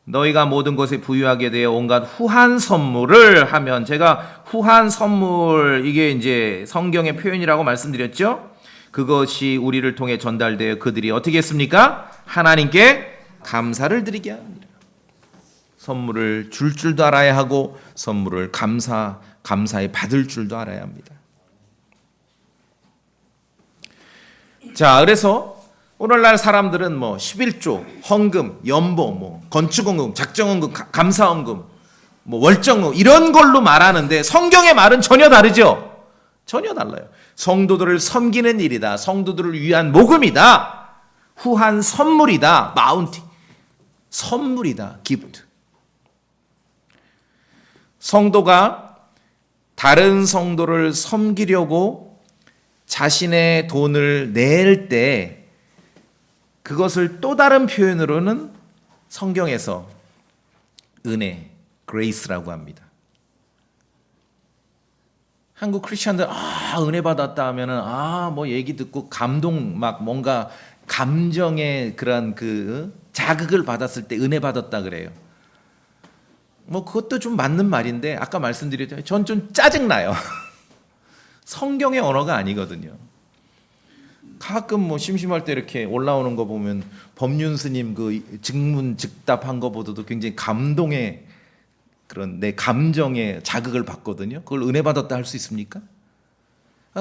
너희가 모든 것에 부유하게 되어 온갖 후한 선물을 하면, 제가 후한 선물, 이게 이제 성경의 표현이라고 말씀드렸죠? 그것이 우리를 통해 전달되어 그들이 어떻게 했습니까? 하나님께 감사를 드리게 합니다. 선물을 줄 줄도 알아야 하고 선물을 감사히 받을 줄도 알아야 합니다. 자, 그래서 오늘날 사람들은 뭐 11조, 헌금, 연보, 건축헌금, 작정헌금, 감사헌금, 월정헌금 이런 걸로 말하는데 성경의 말은 전혀 다르죠. 전혀 달라요. 성도들을 섬기는 일이다. 성도들을 위한 모금이다. 후한 선물이다. 마운티. 선물이다. 기프트. 성도가 다른 성도를 섬기려고 자신의 돈을 낼 때 그것을 또 다른 표현으로는 성경에서 은혜, 그레이스라고 합니다. 한국 크리스천들 은혜 받았다 하면은 얘기 듣고 감동, 막 뭔가 감정의 그런 그 자극을 받았을 때 은혜 받았다 그래요. 그것도 좀 맞는 말인데 아까 말씀드렸잖아요. 전 좀 짜증나요. 성경의 언어가 아니거든요. 가끔 심심할 때 이렇게 올라오는 거 보면 법륜 스님 그 즉문 즉답한 거보다도 굉장히 감동의 그런 내 감정에 자극을 받거든요. 그걸 은혜 받았다 할 수 있습니까?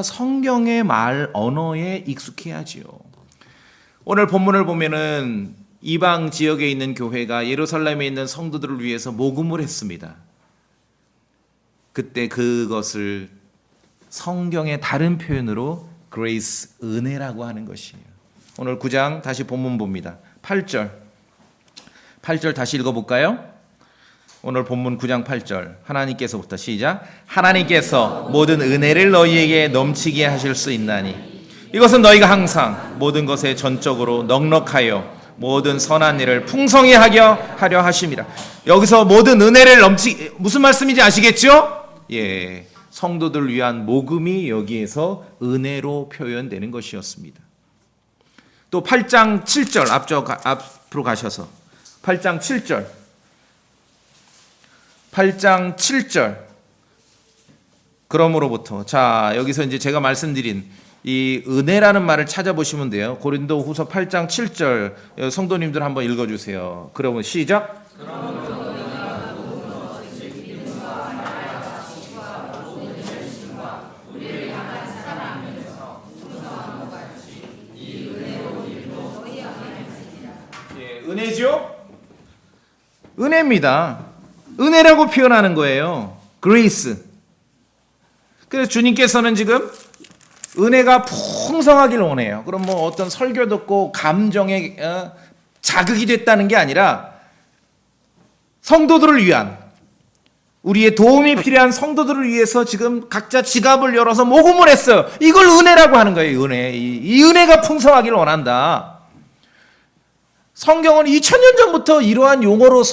성경의 말 언어에 익숙해야지요. 오늘 본문을 보면은 이방 지역에 있는 교회가 예루살렘에 있는 성도들을 위해서 모금을 했습니다. 그때 그것을 성경의 다른 표현으로 그레이스, 은혜라고 하는 것이에요. 오늘 9장 다시 본문 봅니다. 8절 다시 읽어볼까요? 오늘 본문 9장 8절 하나님께서부터 시작. 하나님께서 모든 은혜를 너희에게 넘치게 하실 수 있나니 이것은 너희가 항상 모든 것에 전적으로 넉넉하여 모든 선한 일을 풍성히 하려 하심이라. 여기서 모든 은혜를 무슨 말씀인지 아시겠죠? 예, 성도들 위한 모금이 여기에서 은혜로 표현되는 것이었습니다. 또 8장 7절 앞으로 가셔서 8장 7절 그러므로부터, 자 여기서 이제 제가 말씀드린 이 은혜라는 말을 찾아보시면 돼요. 고린도후서 8장 7절 성도님들 한번 읽어주세요. 그러면 시작. 뭐죠? 은혜입니다. 은혜라고 표현하는 거예요. grace. 그래서 주님께서는 지금 은혜가 풍성하길 원해요. 그럼 뭐 어떤 설교 듣고 감정에 자극이 됐다는 게 아니라 성도들을 위한, 우리의 도움이 필요한 성도들을 위해서 지금 각자 지갑을 열어서 모금을 했어요. 이걸 은혜라고 하는 거예요. 은혜. 이 은혜가 풍성하길 원한다. 성경은 2000년 전부터 이러한 용어로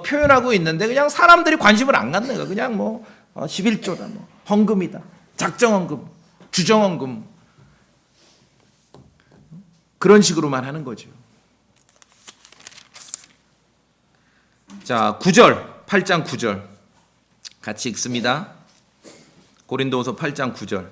표현하고 있는데 그냥 사람들이 관심을 안 갖는 거예요. 그냥 뭐 11조다, 뭐 헌금이다, 작정헌금, 주정헌금, 그런 식으로만 하는 거죠. 자, 9절, 8장 9절 같이 읽습니다. 고린도후서 8장 9절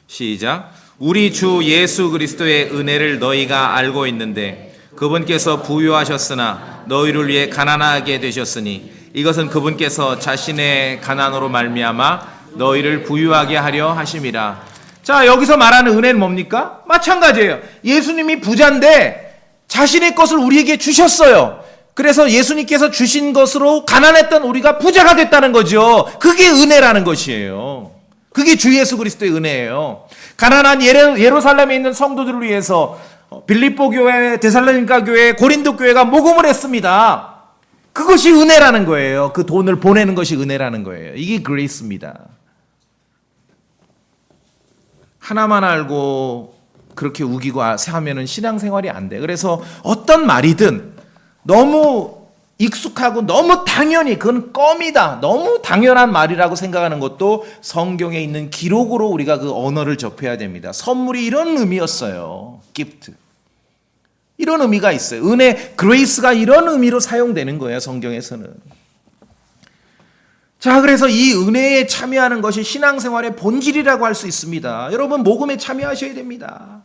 시작. 우리 주 예수 그리스도의 은혜를 너희가 알고 있는데 그분께서 부유하셨으나 너희를 위해 가난하게 되셨으니 이것은 그분께서 자신의 가난으로 말미암아 너희를 부유하게 하려 하심이라. 자, 여기서 말하는 은혜는 뭡니까? 마찬가지예요. 예수님이 부자인데 자신의 것을 우리에게 주셨어요. 그래서 예수님께서 주신 것으로 가난했던 우리가 부자가 됐다는 거죠. 그게 은혜라는 것이에요. 그게 주 예수 그리스도의 은혜예요. 가난한 예루살렘에 있는 성도들을 위해서 빌립보 교회, 데살로니가 교회, 고린도 교회가 모금을 했습니다. 그것이 은혜라는 거예요. 그 돈을 보내는 것이 은혜라는 거예요. 이게 그레이스입니다. 하나만 알고 그렇게 우기고 하면은 신앙생활이 안 돼. 그래서 어떤 말이든 너무 익숙하고 너무 당연히 그건 껌이다, 너무 당연한 말이라고 생각하는 것도 성경에 있는 기록으로 우리가 그 언어를 접해야 됩니다. 선물이 이런 의미였어요. gift. 이런 의미가 있어요. 은혜, 그레이스가 이런 의미로 사용되는 거예요. 성경에서는. 자, 그래서 이 은혜에 참여하는 것이 신앙생활의 본질이라고 할 수 있습니다. 여러분, 모금에 참여하셔야 됩니다.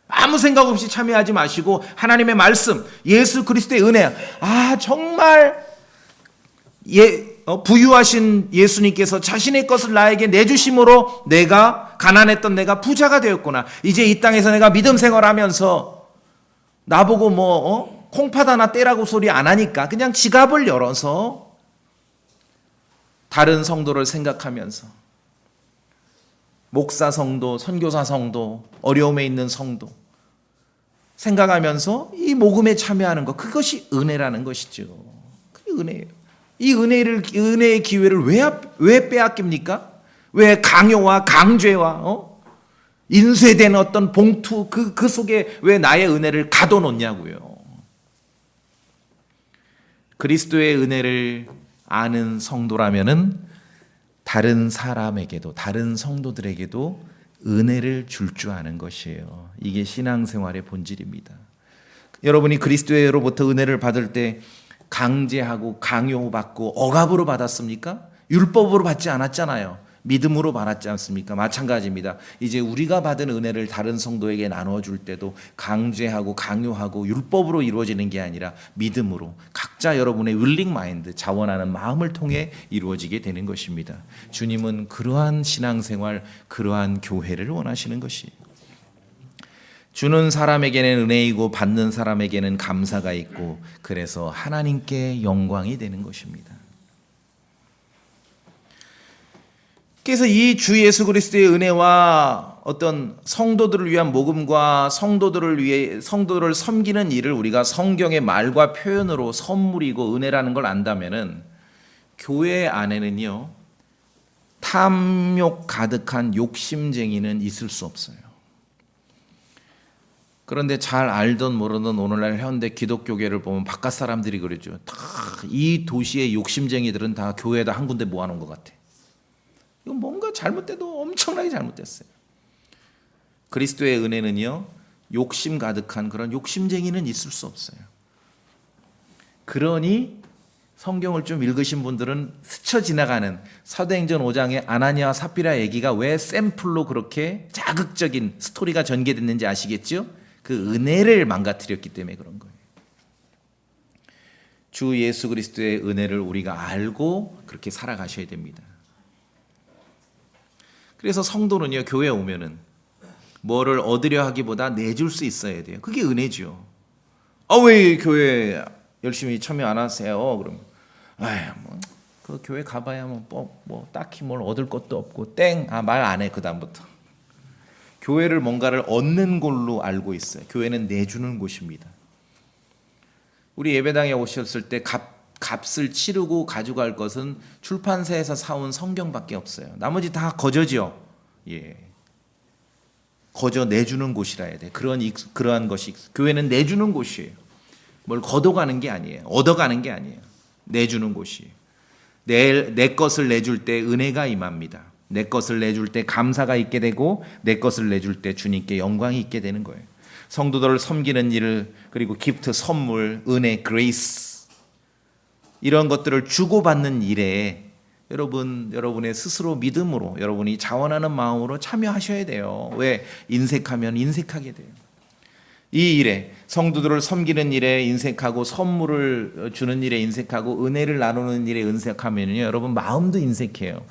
아무 생각 없이 참여하지 마시고 하나님의 말씀, 예수 그리스도의 은혜, 정말 부유하신 예수님께서 자신의 것을 나에게 내주심으로 내가 가난했던 내가 부자가 되었구나. 이제 이 땅에서 내가 믿음 생활하면서 나보고 콩팥 하나 떼라고 소리 안 하니까 그냥 지갑을 열어서 다른 성도를 생각하면서 목사 성도, 선교사 성도, 어려움에 있는 성도 생각하면서 이 모금에 참여하는 것, 그것이 은혜라는 것이죠. 그게 은혜예요. 이 은혜의 기회를 왜 빼앗깁니까? 왜 강요와 강죄와 인쇄된 어떤 봉투 그 속에 왜 나의 은혜를 가둬놓냐고요. 그리스도의 은혜를 아는 성도라면은 다른 사람에게도, 다른 성도들에게도 은혜를 줄 줄 아는 것이에요. 이게 신앙생활의 본질입니다. 여러분이 그리스도로부터 은혜를 받을 때 강제하고 강요받고 억압으로 받았습니까? 율법으로 받지 않았잖아요. 믿음으로 받았지 않습니까? 마찬가지입니다. 이제 우리가 받은 은혜를 다른 성도에게 나눠줄 때도 강제하고 강요하고 율법으로 이루어지는 게 아니라 믿음으로 각자 여러분의 윌링 마인드, 자원하는 마음을 통해 이루어지게 되는 것입니다. 주님은 그러한 신앙생활, 그러한 교회를 원하시는 것이에요. 주는 사람에게는 은혜이고 받는 사람에게는 감사가 있고 그래서 하나님께 영광이 되는 것입니다. 그래서 이 주 예수 그리스도의 은혜와 어떤 성도들을 위한 모금과 성도를 섬기는 일을 우리가 성경의 말과 표현으로 선물이고 은혜라는 걸 안다면은 교회 안에는요, 탐욕 가득한 욕심쟁이는 있을 수 없어요. 그런데 잘 알던 모르던 오늘날 현대 기독교계를 보면 바깥 사람들이 그러죠. 다 이 도시의 욕심쟁이들은 다 교회에다 한 군데 모아놓은 것 같아. 이건 뭔가 잘못돼도 엄청나게 잘못됐어요. 그리스도의 은혜는요, 욕심 가득한 그런 욕심쟁이는 있을 수 없어요. 그러니 성경을 좀 읽으신 분들은 스쳐 지나가는 사도행전 5장의 아나니아와 삽비라 얘기가 왜 샘플로 그렇게 자극적인 스토리가 전개됐는지 아시겠죠? 그 은혜를 망가뜨렸기 때문에 그런 거예요. 주 예수 그리스도의 은혜를 우리가 알고 그렇게 살아가셔야 됩니다. 그래서 성도는요, 교회에 오면은 뭐를 얻으려 하기보다 내줄 수 있어야 돼요. 그게 은혜죠. 왜 교회 열심히 참여 안 하세요? 그러면 그 교회 가봐야 뭐 딱히 뭘 얻을 것도 없고 말 안 해. 그다음부터 교회를 뭔가를 얻는 걸로 알고 있어요. 교회는 내주는 곳입니다. 우리 예배당에 오셨을 때 값을 치르고 가져갈 것은 출판사에서 사온 성경밖에 없어요. 나머지 다 거저죠. 예. 거저 내주는 곳이라 해야 돼. 그러한 것이 교회는 내주는 곳이에요. 뭘 걷어가는 게 아니에요. 얻어가는 게 아니에요. 내주는 곳이에요. 내 것을 내줄 때 은혜가 임합니다. 내 것을 내줄 때 감사가 있게 되고 내 것을 내줄 때 주님께 영광이 있게 되는 거예요. 성도들을 섬기는 일을 그리고 기프트, 선물, 은혜, 그레이스 이런 것들을 주고받는 일에 여러분의 스스로 믿음으로 여러분이 자원하는 마음으로 참여하셔야 돼요. 왜? 인색하면 인색하게 돼요. 이 일에 성도들을 섬기는 일에 인색하고 선물을 주는 일에 인색하고 은혜를 나누는 일에 인색하면요 여러분 마음도 인색해요.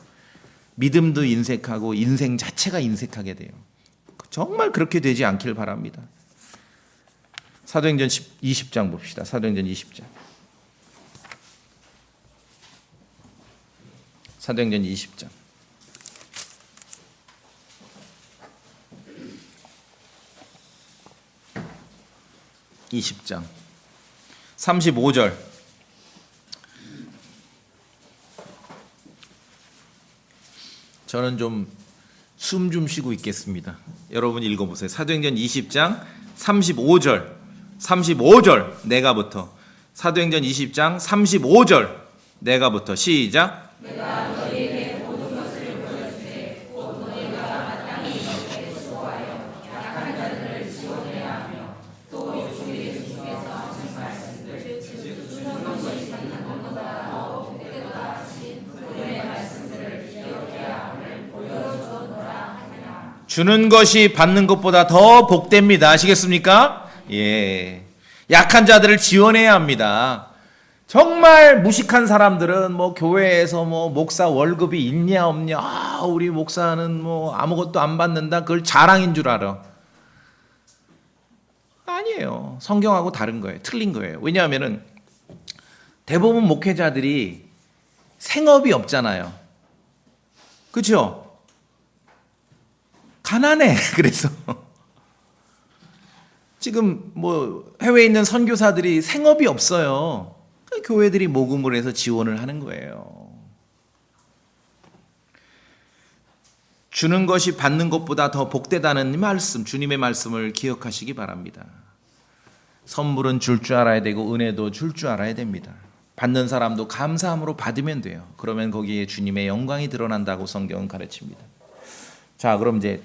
믿음도 인색하고 인생 자체가 인색하게 돼요. 정말 그렇게 되지 않길 바랍니다. 사도행전 20장 봅시다. 사도행전 20장. 사도행전 20장. 20장 35절. 저는 좀 숨 좀 쉬고 있겠습니다. 여러분 읽어보세요. 사도행전 20장 35절 내가부터. 사도행전 20장 35절 내가부터. 시작. 내가 너희에게 모든 것을 보여주되 곧 너희가 마땅히 이렇게 수고하여 약한 자들을 지원해야 하며 또 주의 예수께서 하신 말씀들 즉 주는 것이 받는 것보다 더 복되도다 하신 그분의 말씀들을 기억해야 함을 보여주노라 하니라. 주는 것이 받는 것보다 더 복됩니다. 아시겠습니까? 예. 약한 자들을 지원해야 합니다. 정말 무식한 사람들은 교회에서 목사 월급이 있냐 없냐, 우리 목사는 아무것도 안 받는다, 그걸 자랑인 줄 알아. 아니에요. 성경하고 다른 거예요. 틀린 거예요. 왜냐하면은 대부분 목회자들이 생업이 없잖아요. 그렇죠? 가난해. 그래서 지금 해외에 있는 선교사들이 생업이 없어요. 교회들이 모금을 해서 지원을 하는 거예요. 주는 것이 받는 것보다 더 복되다는 말씀, 주님의 말씀을 기억하시기 바랍니다. 선물은 줄 줄 알아야 되고 은혜도 줄 줄 알아야 됩니다. 받는 사람도 감사함으로 받으면 돼요. 그러면 거기에 주님의 영광이 드러난다고 성경은 가르칩니다. 자, 그럼 이제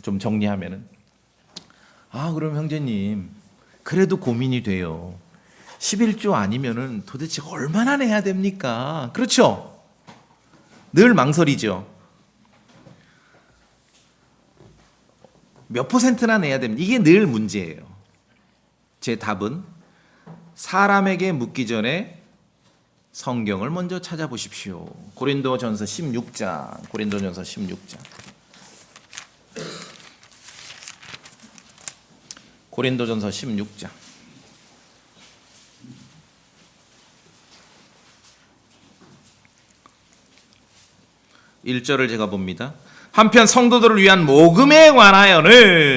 좀 정리하면은 그럼 형제님 그래도 고민이 돼요. 11조 아니면은 도대체 얼마나 내야 됩니까? 그렇죠? 늘 망설이죠. 몇 퍼센트나 내야 됩니까? 이게 늘 문제예요. 제 답은 사람에게 묻기 전에 성경을 먼저 찾아보십시오. 고린도전서 16장. 고린도전서 16장. 고린도전서 16장. 1절을 제가 봅니다. 한편 성도들을 위한 모금에 관하여는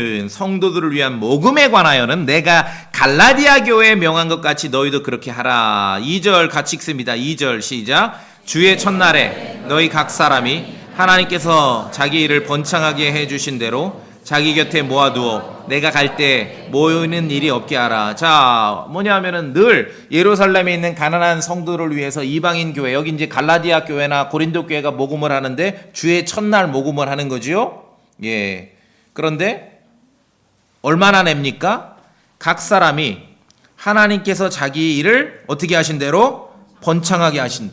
내가 갈라디아 교회에 명한 것 같이 너희도 그렇게 하라. 2절 같이 읽습니다. 2절 시작. 주의 첫날에 너희 각 사람이 하나님께서 자기 일을 번창하게 해주신 대로 자기 곁에 모아두어 내가 갈 때 모이는 일이 없게 하라. 자, 뭐냐면은 늘 예루살렘에 있는 가난한 성도를 위해서 이방인 교회, 여기 이제 갈라디아 교회나 고린도 교회가 모금을 하는데 주의 첫날 모금을 하는 거지요. 예. 그런데 얼마나 냅니까? 각 사람이 하나님께서 자기 일을 어떻게 하신 대로 번창하게 하신,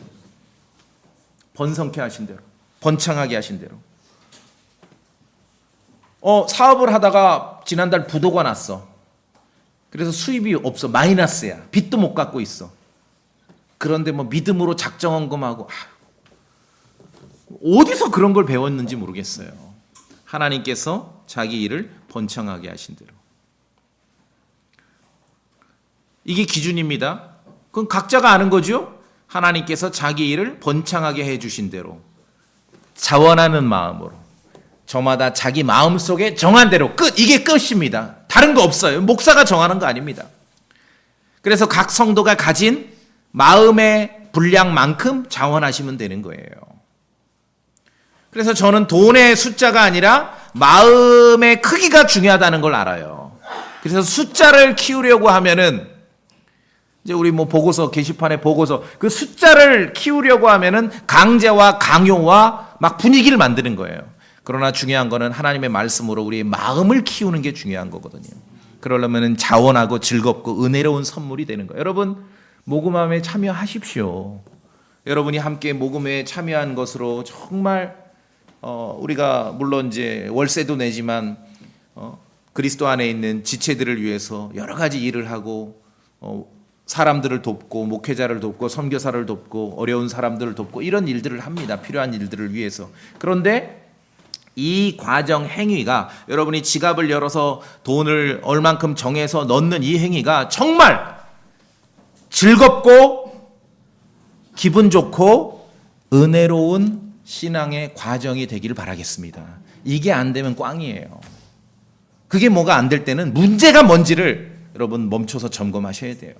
번성케 하신 대로, 번창하게 하신 대로. 사업을 하다가 지난달 부도가 났어. 그래서 수입이 없어. 마이너스야. 빚도 못 갚고 있어. 그런데 믿음으로 작정헌금하고 어디서 그런 걸 배웠는지 모르겠어요. 하나님께서 자기 일을 번창하게 하신 대로. 이게 기준입니다. 그건 각자가 아는 거죠. 하나님께서 자기 일을 번창하게 해주신 대로 자원하는 마음으로 저마다 자기 마음속에 정한 대로 끝. 이게 끝입니다. 다른 거 없어요. 목사가 정하는 거 아닙니다. 그래서 각 성도가 가진 마음의 분량만큼 자원하시면 되는 거예요. 그래서 저는 돈의 숫자가 아니라 마음의 크기가 중요하다는 걸 알아요. 그래서 숫자를 키우려고 하면은 이제 우리 뭐 보고서 게시판에 보고서 그 숫자를 키우려고 하면은 강제와 강요와 막 분위기를 만드는 거예요. 그러나 중요한 거는 하나님의 말씀으로 우리의 마음을 키우는 게 중요한 거거든요. 그러려면은 자원하고 즐겁고 은혜로운 선물이 되는 거예요. 여러분 모금함에 참여하십시오. 여러분이 함께 모금에 참여한 것으로 정말 우리가 물론 이제 월세도 내지만 그리스도 안에 있는 지체들을 위해서 여러 가지 일을 하고 사람들을 돕고 목회자를 돕고 선교사를 돕고 어려운 사람들을 돕고 이런 일들을 합니다. 필요한 일들을 위해서. 그런데 이 과정 행위가 여러분이 지갑을 열어서 돈을 얼만큼 정해서 넣는 이 행위가 정말 즐겁고 기분 좋고 은혜로운 신앙의 과정이 되기를 바라겠습니다. 이게 안 되면 꽝이에요. 그게 뭐가 안 될 때는 문제가 뭔지를 여러분 멈춰서 점검하셔야 돼요.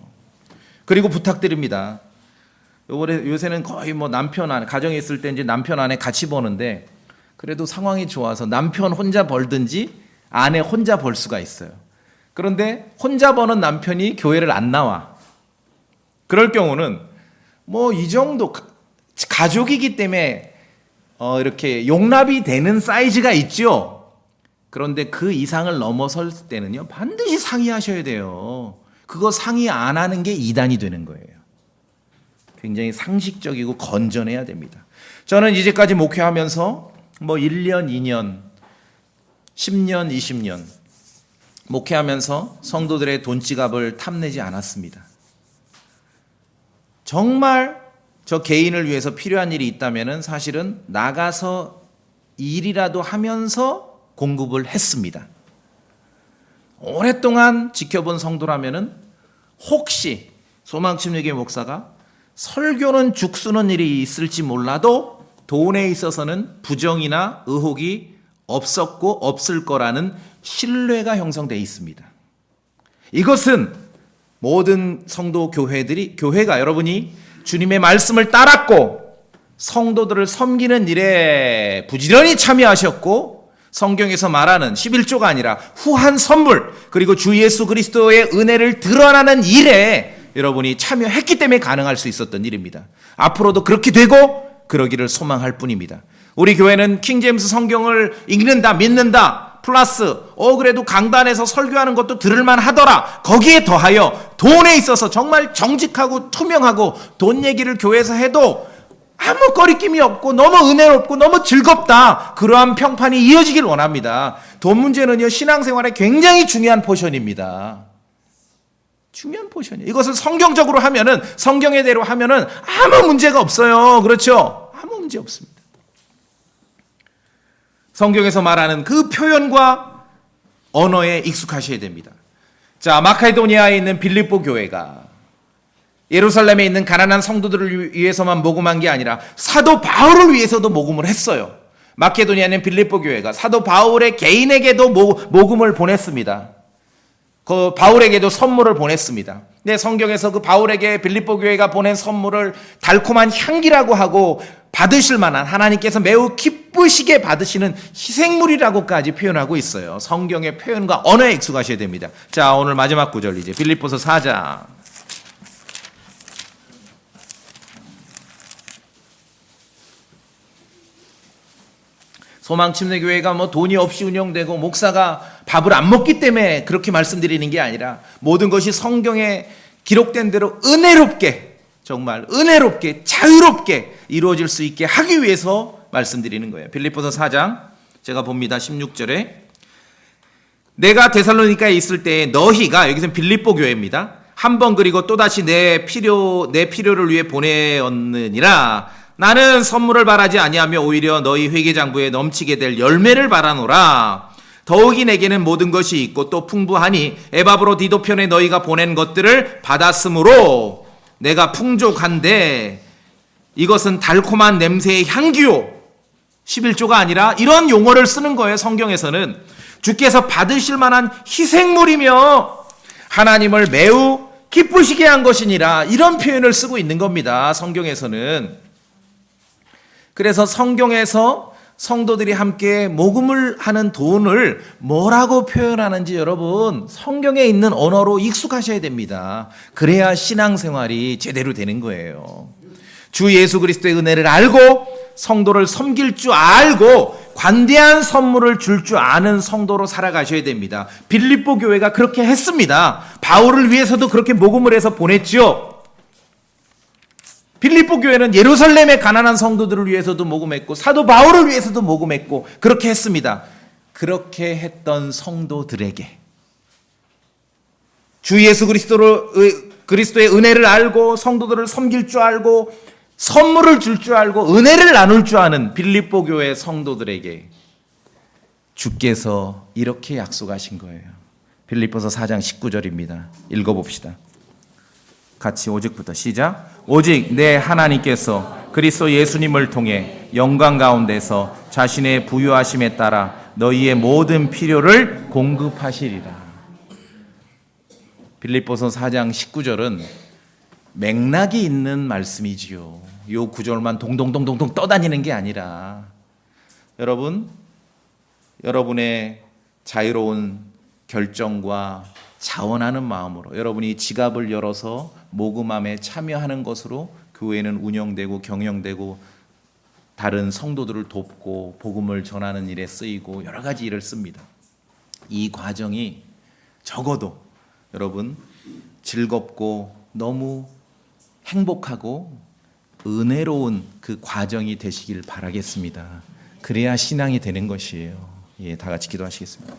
그리고 부탁드립니다. 요새는 거의 뭐 남편 아내, 가정에 있을 때 이제 남편 아내 같이 버는데 그래도 상황이 좋아서 남편 혼자 벌든지 아내 혼자 벌 수가 있어요. 그런데 혼자 버는 남편이 교회를 안 나와. 그럴 경우는 뭐 이 정도 가족이기 때문에 이렇게 용납이 되는 사이즈가 있죠. 그런데 그 이상을 넘어설 때는요 반드시 상의하셔야 돼요. 그거 상의 안 하는 게 이단이 되는 거예요. 굉장히 상식적이고 건전해야 됩니다. 저는 이제까지 목회하면서 뭐 1년, 2년, 10년, 20년 목회하면서 성도들의 돈지갑을 탐내지 않았습니다. 정말 저 개인을 위해서 필요한 일이 있다면 사실은 나가서 일이라도 하면서 공급을 했습니다. 오랫동안 지켜본 성도라면은 혹시 소망침례교회 목사가 설교는 죽쓰는 일이 있을지 몰라도 돈에 있어서는 부정이나 의혹이 없었고 없을 거라는 신뢰가 형성되어 있습니다. 이것은 모든 성도 교회가 여러분이 주님의 말씀을 따랐고 성도들을 섬기는 일에 부지런히 참여하셨고 성경에서 말하는 11조가 아니라 후한 선물 그리고 주 예수 그리스도의 은혜를 드러나는 일에 여러분이 참여했기 때문에 가능할 수 있었던 일입니다. 앞으로도 그렇게 되고 그러기를 소망할 뿐입니다. 우리 교회는 킹제임스 성경을 읽는다 믿는다 플러스 그래도 강단에서 설교하는 것도 들을만 하더라. 거기에 더하여 돈에 있어서 정말 정직하고 투명하고 돈 얘기를 교회에서 해도 아무 거리낌이 없고 너무 은혜롭고 너무 즐겁다. 그러한 평판이 이어지길 원합니다. 돈 문제는요 신앙생활에 굉장히 중요한 포션입니다. 중요한 포션이에요. 이것을 성경적으로 하면은 성경의 대로 하면은 아무 문제가 없어요. 그렇죠? 아무 문제 없습니다. 성경에서 말하는 그 표현과 언어에 익숙하셔야 됩니다. 자, 마케도니아에 있는 빌립보 교회가 예루살렘에 있는 가난한 성도들을 위해서만 모금한 게 아니라 사도 바울을 위해서도 모금을 했어요. 마케도니아는 빌립보 교회가 사도 바울의 개인에게도 모금을 보냈습니다. 그 바울에게도 선물을 보냈습니다. 근데 성경에서 그 바울에게 빌립보 교회가 보낸 선물을 달콤한 향기라고 하고 받으실 만한 하나님께서 매우 기쁘시게 받으시는 희생물이라고까지 표현하고 있어요. 성경의 표현과 언어에 익숙하셔야 됩니다. 자, 오늘 마지막 구절 이제 빌립보서 4장. 소망침례교회가 뭐 돈이 없이 운영되고 목사가 밥을 안 먹기 때문에 그렇게 말씀드리는 게 아니라 모든 것이 성경에 기록된 대로 은혜롭게 정말 은혜롭게 자유롭게 이루어질 수 있게 하기 위해서 말씀드리는 거예요. 빌립보서 4장 제가 봅니다. 16절에 내가 데살로니가에 있을 때 너희가 여기서는 빌립보 교회입니다. 한 번 그리고 또다시 내 필요를 위해 보내었느니라. 나는 선물을 바라지 아니하며 오히려 너희 회개장부에 넘치게 될 열매를 바라노라. 더욱이 내게는 모든 것이 있고 또 풍부하니 에바브로디도편에 너희가 보낸 것들을 받았으므로 내가 풍족한데 이것은 달콤한 냄새의 향기요. 11조가 아니라 이런 용어를 쓰는 거예요. 성경에서는 주께서 받으실 만한 희생물이며 하나님을 매우 기쁘시게 한 것이니라, 이런 표현을 쓰고 있는 겁니다. 성경에서는. 그래서 성경에서 성도들이 함께 모금을 하는 돈을 뭐라고 표현하는지 여러분 성경에 있는 언어로 익숙하셔야 됩니다. 그래야 신앙생활이 제대로 되는 거예요. 주 예수 그리스도의 은혜를 알고 성도를 섬길 줄 알고 관대한 선물을 줄 줄 아는 성도로 살아가셔야 됩니다. 빌립보 교회가 그렇게 했습니다. 바울을 위해서도 그렇게 모금을 해서 보냈지요. 빌립보 교회는 예루살렘의 가난한 성도들을 위해서도 모금했고 사도 바울을 위해서도 모금했고 그렇게 했습니다. 그렇게 했던 성도들에게 주 예수 그리스도의 은혜를 알고 성도들을 섬길 줄 알고 선물을 줄 줄 알고 은혜를 나눌 줄 아는 빌립보 교회 성도들에게 주께서 이렇게 약속하신 거예요. 빌립보서 4장 19절입니다. 읽어봅시다. 같이 5절부터 시작. 오직 내 하나님께서 그리스도 예수님을 통해 영광 가운데서 자신의 부유하심에 따라 너희의 모든 필요를 공급하시리라. 빌립보서 4장 19절은 맥락이 있는 말씀이지요. 요 구절만 동동동동동 떠다니는 게 아니라 여러분, 여러분의 자유로운 결정과 자원하는 마음으로 여러분이 지갑을 열어서 모금함에 참여하는 것으로 교회는 운영되고 경영되고 다른 성도들을 돕고 복음을 전하는 일에 쓰이고 여러 가지 일을 씁니다. 이 과정이 적어도 여러분 즐겁고 너무 행복하고 은혜로운 그 과정이 되시길 바라겠습니다. 그래야 신앙이 되는 것이에요. 다 같이 기도하시겠습니다.